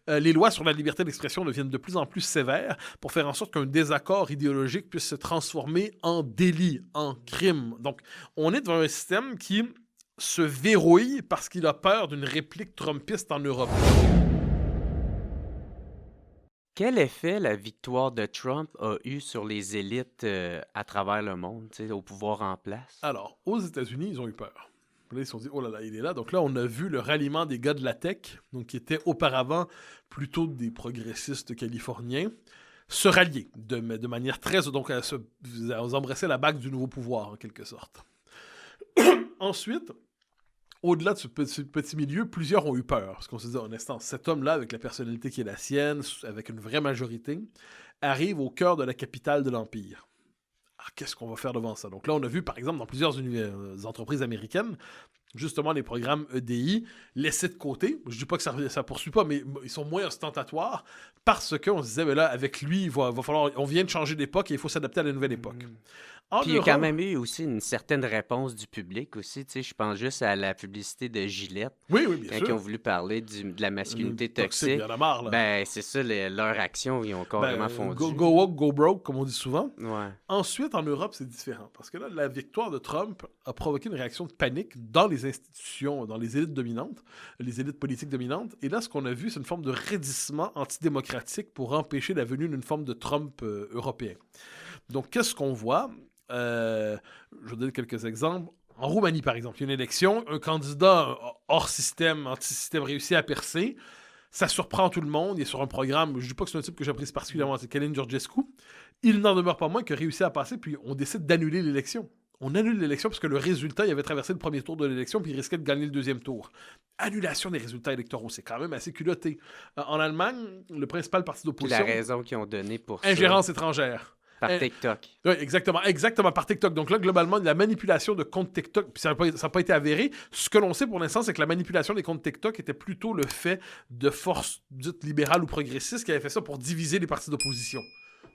Les lois sur la liberté d'expression deviennent de plus en plus sévères pour faire en sorte qu'un désaccord idéologique puisse se transformer en délit, en crime. Donc, on est devant un système qui se verrouille parce qu'il a peur d'une réplique trumpiste en Europe. Quel effet la victoire de Trump a eu sur les élites à travers le monde, tu sais, au pouvoir en place? Alors, aux États-Unis, ils ont eu peur. Là, ils se sont dit, oh là là, il est là. Donc là, on a vu le ralliement des gars de la tech, donc qui étaient auparavant plutôt des progressistes californiens, se rallier de manière très... Donc, à embrasser la bague du nouveau pouvoir, en quelque sorte. Ensuite, au-delà de ce petit milieu, plusieurs ont eu peur. Parce qu'on se dit, en instant, cet homme-là, avec la personnalité qui est la sienne, avec une vraie majorité, arrive au cœur de la capitale de l'Empire. Alors, qu'est-ce qu'on va faire devant ça? Donc là, on a vu, par exemple, dans plusieurs entreprises américaines, justement, les programmes EDI laissés de côté. Je ne dis pas que ça ne poursuit pas, mais ils sont moins ostentatoires parce qu'on se disait, mais là, avec lui, il va falloir... On vient de changer d'époque et il faut s'adapter à la nouvelle époque. En Puis il y a quand Europe, même eu aussi une certaine réponse du public aussi, tu sais, je pense juste à la publicité de Gillette, oui, bien quand sûr. ils ont voulu parler de la masculinité toxique. Il y en a marre, là. Ben, c'est ça, leur action, ils ont carrément fondu. Go woke, go broke, comme on dit souvent. Ouais. Ensuite, en Europe, c'est différent. Parce que là, la victoire de Trump a provoqué une réaction de panique dans les institutions, dans les élites dominantes, les élites politiques dominantes. Et là, ce qu'on a vu, c'est une forme de raidissement antidémocratique pour empêcher la venue d'une forme de Trump européen. Donc, qu'est-ce qu'on voit? Je vais donner quelques exemples. En Roumanie, par exemple, il y a une élection, un candidat hors système, anti-système réussit à percer. Ça surprend tout le monde. Il est sur un programme, je ne dis pas que c'est un type que j'apprécie particulièrement, c'est Călin Georgescu. Il n'en demeure pas moins qu'il a réussi à passer, puis on décide d'annuler l'élection. On annule l'élection parce que le résultat, il avait traversé le premier tour de l'élection, puis il risquait de gagner le deuxième tour. Annulation des résultats électoraux, c'est quand même assez culotté. En Allemagne, le principal parti Puis d'opposition... la raison qu'ils ont donnée pour ça, ingérence étrangère. par TikTok. Oui, exactement, par TikTok. Donc là, globalement, la manipulation de comptes TikTok, puis ça n'a pas été avéré. Ce que l'on sait pour l'instant, c'est que la manipulation des comptes TikTok était plutôt le fait de forces dites libérales ou progressistes qui avaient fait ça pour diviser les partis d'opposition.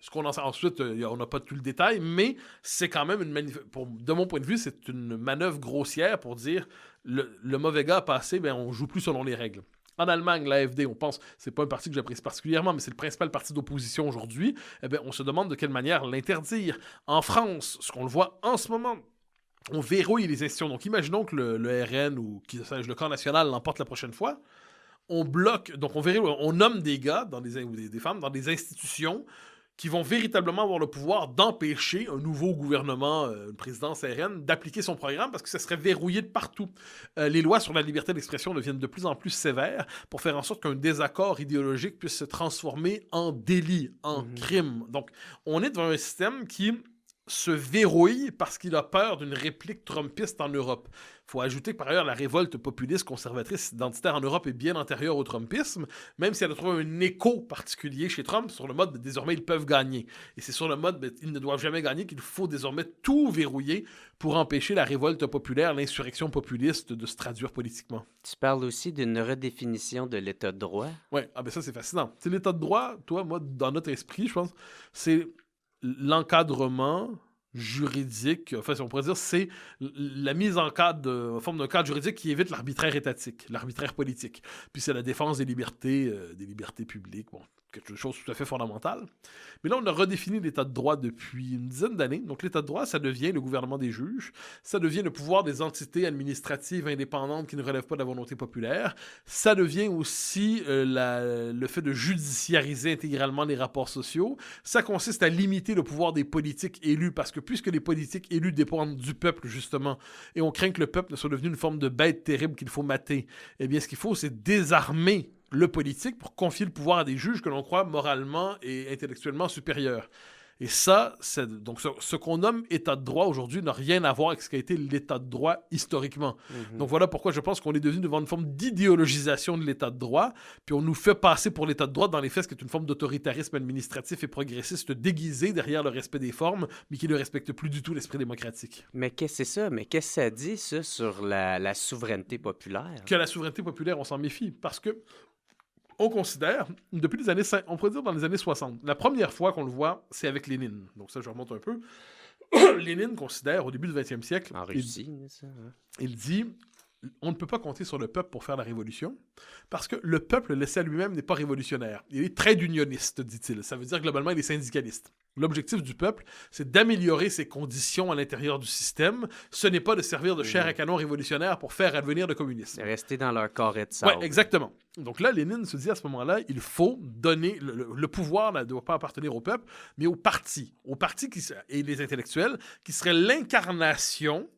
Ce qu'on en sait ensuite, on n'a pas tout le détail, mais c'est quand même de mon point de vue, c'est une manœuvre grossière pour dire le mauvais gars a passé, ben on joue plus selon les règles. En Allemagne, l'AfD, on pense, c'est pas un parti que j'apprécie particulièrement, mais c'est le principal parti d'opposition aujourd'hui. Eh bien, on se demande de quelle manière l'interdire. En France, ce qu'on le voit en ce moment, on verrouille les institutions. Donc, imaginons que le RN ou le camp national l'emporte la prochaine fois. On bloque, donc on nomme des gars ou des femmes dans des institutions qui vont véritablement avoir le pouvoir d'empêcher un nouveau gouvernement, une présidence RN, d'appliquer son programme parce que ça serait verrouillé de partout. Les lois sur la liberté d'expression deviennent de plus en plus sévères pour faire en sorte qu'un désaccord idéologique puisse se transformer en délit, en crime. Donc, on est devant un système qui se verrouille parce qu'il a peur d'une réplique trumpiste en Europe. Il faut ajouter que par ailleurs, la révolte populiste, conservatrice, identitaire en Europe est bien antérieure au trumpisme, même si elle a trouvé un écho particulier chez Trump sur le mode de, désormais ils peuvent gagner. Et c'est sur le mode ils ne doivent jamais gagner qu'il faut désormais tout verrouiller pour empêcher la révolte populaire, l'insurrection populiste de se traduire politiquement. Tu parles aussi d'une redéfinition de l'état de droit. Oui, ça c'est fascinant. C'est l'état de droit, toi, moi, dans notre esprit, je pense, c'est l'encadrement juridique, enfin, on pourrait dire, c'est la mise en forme d'un cadre juridique qui évite l'arbitraire étatique, l'arbitraire politique. Puis c'est la défense des libertés publiques, bon, quelque chose de tout à fait fondamental. Mais là, on a redéfini l'état de droit depuis une dizaine d'années. Donc l'état de droit, ça devient le gouvernement des juges, ça devient le pouvoir des entités administratives indépendantes qui ne relèvent pas de la volonté populaire, ça devient aussi le fait de judiciariser intégralement les rapports sociaux, ça consiste à limiter le pouvoir des politiques élus, parce que puisque les politiques élus dépendent du peuple, justement, et on craint que le peuple ne soit devenu une forme de bête terrible qu'il faut mater, eh bien, ce qu'il faut, c'est désarmer le politique pour confier le pouvoir à des juges que l'on croit moralement et intellectuellement supérieurs. Et ça, donc ce qu'on nomme état de droit aujourd'hui n'a rien à voir avec ce qu'a été l'état de droit historiquement. Donc voilà pourquoi je pense qu'on est devenu devant une forme d'idéologisation de l'état de droit, puis on nous fait passer pour l'état de droit dans les faits, ce qui est une forme d'autoritarisme administratif et progressiste déguisé derrière le respect des formes, mais qui ne respecte plus du tout l'esprit démocratique. Mais qu'est-ce que c'est ça? Mais qu'est-ce que ça dit, ça, sur la souveraineté populaire? Que la souveraineté populaire, on s'en méfie, parce que on considère, depuis les années, on pourrait dire dans les années 60, la première fois qu'on le voit, c'est avec Lénine. Donc ça, je remonte un peu. Lénine considère, au début du 20e siècle, En Russie, ça, hein? il dit, on ne peut pas compter sur le peuple pour faire la révolution, parce que le peuple laissé à lui-même n'est pas révolutionnaire. Il est trade unioniste, dit-il. Ça veut dire globalement, il est syndicaliste. L'objectif du peuple, c'est d'améliorer ses conditions à l'intérieur du système. Ce n'est pas de servir de chair à canon révolutionnaire pour faire advenir le communisme. C'est rester dans leur carré de sable. Oui, exactement. Donc là, Lénine se dit à ce moment-là, il faut donner... Le pouvoir ne doit pas appartenir au peuple, mais au parti. Au parti et les intellectuels, qui seraient l'incarnation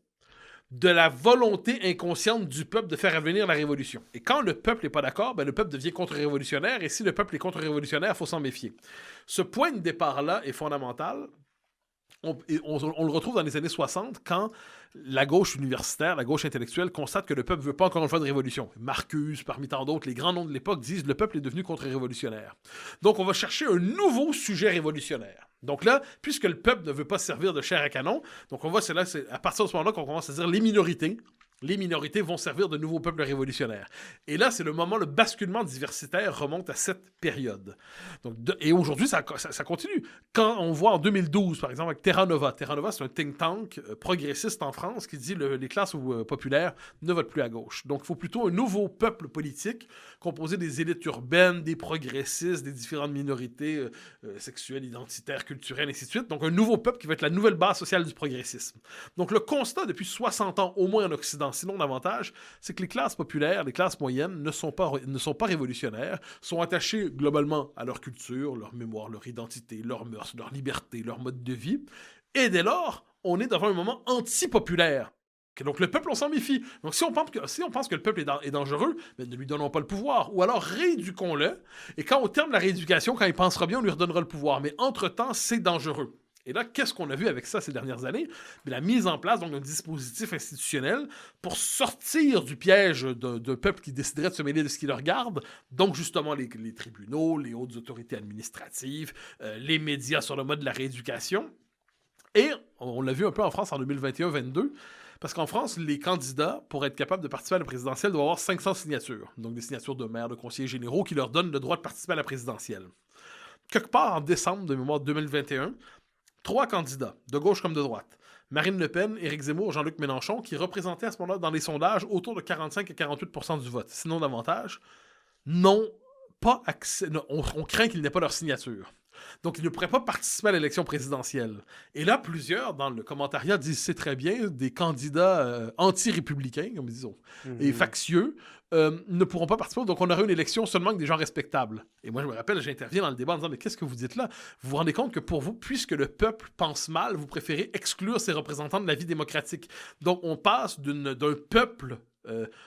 de la volonté inconsciente du peuple de faire advenir la révolution. Et quand le peuple n'est pas d'accord, le peuple devient contre-révolutionnaire, et si le peuple est contre-révolutionnaire, il faut s'en méfier. Ce point de départ-là est fondamental. On le retrouve dans les années 60, quand la gauche universitaire, la gauche intellectuelle, constate que le peuple ne veut pas encore une fois de révolution. Marcuse, parmi tant d'autres, les grands noms de l'époque disent que le peuple est devenu contre-révolutionnaire. Donc on va chercher un nouveau sujet révolutionnaire. Donc là, puisque le peuple ne veut pas servir de chair à canon, donc c'est à partir de ce moment-là qu'on commence à dire les minorités. Les minorités vont servir de nouveaux peuples révolutionnaires. Et là, c'est le moment, le basculement diversitaire remonte à cette période. Donc, et aujourd'hui, ça continue. Quand on voit en 2012, par exemple, avec Terra Nova, c'est un think tank progressiste en France qui dit les classes populaires ne votent plus à gauche. Donc, il faut plutôt un nouveau peuple politique composé des élites urbaines, des progressistes, des différentes minorités sexuelles, identitaires, culturelles, et ainsi de suite. Donc, un nouveau peuple qui va être la nouvelle base sociale du progressisme. Donc, le constat depuis 60 ans, au moins en Occident, sinon davantage, c'est que les classes populaires, les classes moyennes ne sont pas révolutionnaires, sont attachées globalement à leur culture, leur mémoire, leur identité, leurs mœurs, leur liberté, leur mode de vie. Et dès lors, on est devant un moment anti-populaire. Donc le peuple, on s'en méfie. Donc si on pense que le peuple est dangereux, ne lui donnons pas le pouvoir. Ou alors rééduquons-le. Et quand au terme de la rééducation, quand il pensera bien, on lui redonnera le pouvoir. Mais entre-temps, c'est dangereux. Et là, qu'est-ce qu'on a vu avec ça ces dernières années? La mise en place d'un dispositif institutionnel pour sortir du piège d'un peuple qui déciderait de se mêler de ce qui le regarde. Donc, justement, les tribunaux, les hautes autorités administratives, les médias sur le mode de la rééducation. Et on l'a vu un peu en France en 2021-22, parce qu'en France, les candidats, pour être capables de participer à la présidentielle, doivent avoir 500 signatures. Donc, des signatures de maires, de conseillers généraux qui leur donnent le droit de participer à la présidentielle. Quelque part en décembre de mémoire 2021, 3 candidats, de gauche comme de droite, Marine Le Pen, Éric Zemmour, Jean-Luc Mélenchon, qui représentaient à ce moment-là dans les sondages autour de 45 à 48% du vote, sinon davantage, n'ont pas accès, on craint qu'ils n'aient pas leur signature. Donc, ils ne pourraient pas participer à l'élection présidentielle. Et là, plusieurs, dans le commentariat, disent c'est très bien, des candidats anti-républicains, comme disons, et factieux, ne pourront pas participer. Donc, on aurait une élection seulement avec des gens respectables. Et moi, je me rappelle, j'interviens dans le débat en disant mais qu'est-ce que vous dites là? Vous vous rendez compte que pour vous, puisque le peuple pense mal, vous préférez exclure ses représentants de la vie démocratique. Donc, on passe d'un peuple...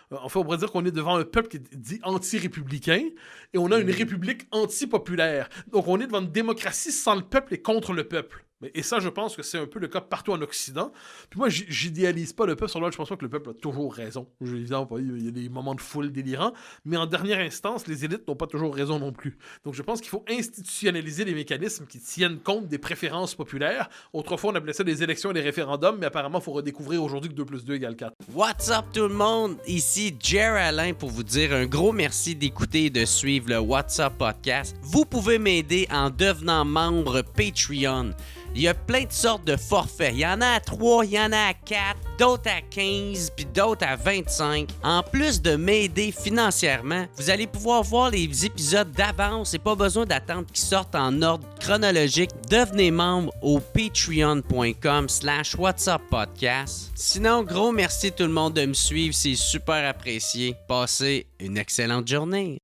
on pourrait dire qu'on est devant un peuple qui est dit anti-républicain et on a une république anti-populaire. Donc, on est devant une démocratie sans le peuple et contre le peuple. Et ça, je pense que c'est un peu le cas partout en Occident. Puis moi, j'idéalise pas le peuple. Sur le je pense pas que le peuple a toujours raison. Évidemment, il y a des moments de foule délirants. Mais en dernière instance, les élites n'ont pas toujours raison non plus. Donc, je pense qu'il faut institutionnaliser les mécanismes qui tiennent compte des préférences populaires. Autrefois, on appelait ça des élections et des référendums, mais apparemment, il faut redécouvrir aujourd'hui que 2 plus 2 égale 4. What's up tout le monde? Ici Jer Alain pour vous dire un gros merci d'écouter et de suivre le What's Up Podcast. Vous pouvez m'aider en devenant membre Patreon. Il y a plein de sortes de forfaits. Il y en a à 3, il y en a à 4, d'autres à 15, puis d'autres à 25. En plus de m'aider financièrement, vous allez pouvoir voir les épisodes d'avance et pas besoin d'attendre qu'ils sortent en ordre chronologique. Devenez membre au patreon.com/whatsapppodcast. Sinon, gros merci tout le monde de me suivre, c'est super apprécié. Passez une excellente journée.